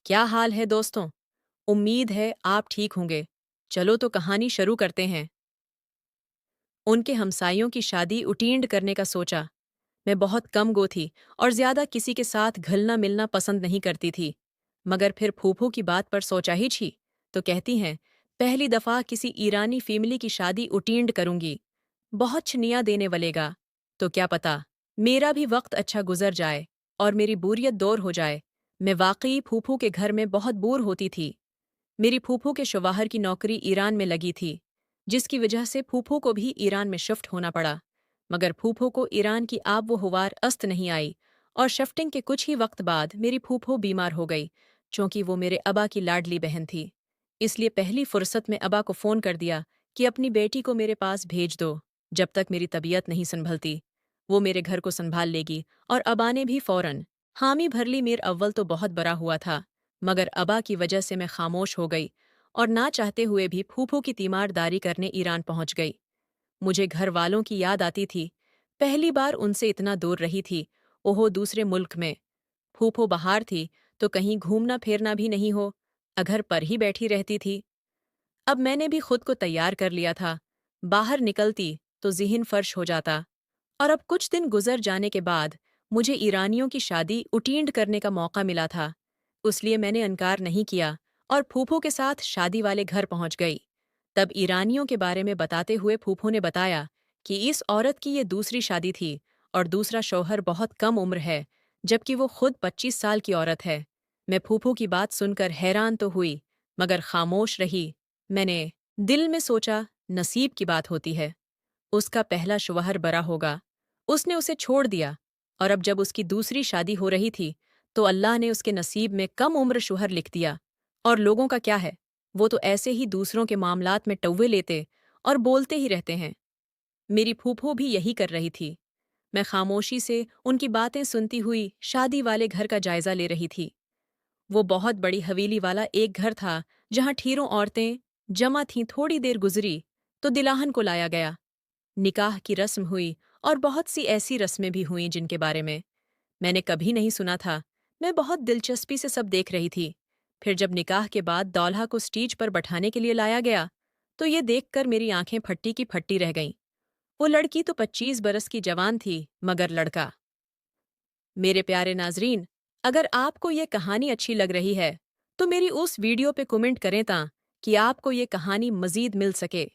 کیا حال ہے دوستوں؟ امید ہے آپ ٹھیک ہوں گے۔ چلو تو کہانی شروع کرتے ہیں۔ ان کے ہمسائیوں کی شادی اٹینڈ کرنے کا سوچا۔ میں بہت کم گو تھی اور زیادہ کسی کے ساتھ گھلنا ملنا پسند نہیں کرتی تھی، مگر پھر پھوپھو کی بات پر سوچا ہی چھی تو کہتی ہیں پہلی دفعہ کسی ایرانی فیملی کی شادی اٹینڈ کروں گی، بہت چھنیا دینے ولے گا، تو کیا پتا میرا بھی وقت اچھا گزر جائے اور میری بوریت دور ہو جائے۔ میں واقعی پھوپھو کے گھر میں بہت بور ہوتی تھی۔ میری پھوپھو کے شوہر کی نوکری ایران میں لگی تھی، جس کی وجہ سے پھوپھو کو بھی ایران میں شفٹ ہونا پڑا، مگر پھوپھو کو ایران کی آب و ہوار است نہیں آئی اور شفٹنگ کے کچھ ہی وقت بعد میری پھوپھو بیمار ہو گئی، چونکہ وہ میرے ابا کی لاڈلی بہن تھی۔ اس لیے پہلی فرصت میں ابا کو فون کر دیا کہ اپنی بیٹی کو میرے پاس بھیج دو جب تک میری طبیعت نہیں سنبھلتی، وہ میرے گھر کو سنبھال لے گی، اور ابا نے بھی فوراً حامی بھر لی۔ میر اول تو بہت برا ہوا تھا، مگر ابا کی وجہ سے میں خاموش ہو گئی اور نہ چاہتے ہوئے بھی پھوپھو کی تیمار داری کرنے ایران پہنچ گئی۔ مجھے گھر والوں کی یاد آتی تھی، پہلی بار ان سے اتنا دور رہی تھی، اوہو دوسرے ملک میں۔ پھوپھو باہر تھی تو کہیں گھومنا پھرنا بھی نہیں ہو، گھر پر ہی بیٹھی رہتی تھی۔ اب میں نے بھی خود کو تیار کر لیا تھا، باہر نکلتی تو ذہن فرش ہو جاتا، اور اب کچھ دن گزر جانے کے بعد مجھے ایرانیوں کی شادی اٹینڈ کرنے کا موقع ملا تھا، اس لیے میں نے انکار نہیں کیا اور پھوپھو کے ساتھ شادی والے گھر پہنچ گئی۔ تب ایرانیوں کے بارے میں بتاتے ہوئے پھوپھو نے بتایا کہ اس عورت کی یہ دوسری شادی تھی اور دوسرا شوہر بہت کم عمر ہے، جبکہ وہ خود 25 سال کی عورت ہے۔ میں پھوپھو کی بات سن کر حیران تو ہوئی، مگر خاموش رہی۔ میں نے دل میں سوچا نصیب کی بات ہوتی ہے، اس کا پہلا شوہر برا ہوگا، اس نے اسے چھوڑ دیا، اور اب جب اس کی دوسری شادی ہو رہی تھی تو اللہ نے اس کے نصیب میں کم عمر شوہر لکھ دیا۔ اور لوگوں کا کیا ہے، وہ تو ایسے ہی دوسروں کے معاملات میں ٹوے لیتے اور بولتے ہی رہتے ہیں۔ میری پھوپھو بھی یہی کر رہی تھی۔ میں خاموشی سے ان کی باتیں سنتی ہوئی شادی والے گھر کا جائزہ لے رہی تھی۔ وہ بہت بڑی حویلی والا ایک گھر تھا جہاں ٹھیروں عورتیں جمع تھیں۔ تھوڑی دیر گزری تو دلہن کو لایا گیا، نکاح کی رسم ہوئی، اور بہت سی ایسی رسمیں بھی ہوئیں جن کے بارے میں نے کبھی نہیں سنا تھا۔ میں بہت دلچسپی سے سب دیکھ رہی تھی۔ پھر جب نکاح کے بعد دولہا کو سٹیج پر بٹھانے کے لیے لایا گیا تو یہ دیکھ کر میری آنکھیں پھٹی کی پھٹی رہ گئیں۔ وہ لڑکی تو 25 برس کی جوان تھی، مگر لڑکا… میرے پیارے ناظرین، اگر آپ کو یہ کہانی اچھی لگ رہی ہے تو میری اس ویڈیو پہ کمنٹ کریں تا کہ آپ کو یہ کہانی مزید مل سکے۔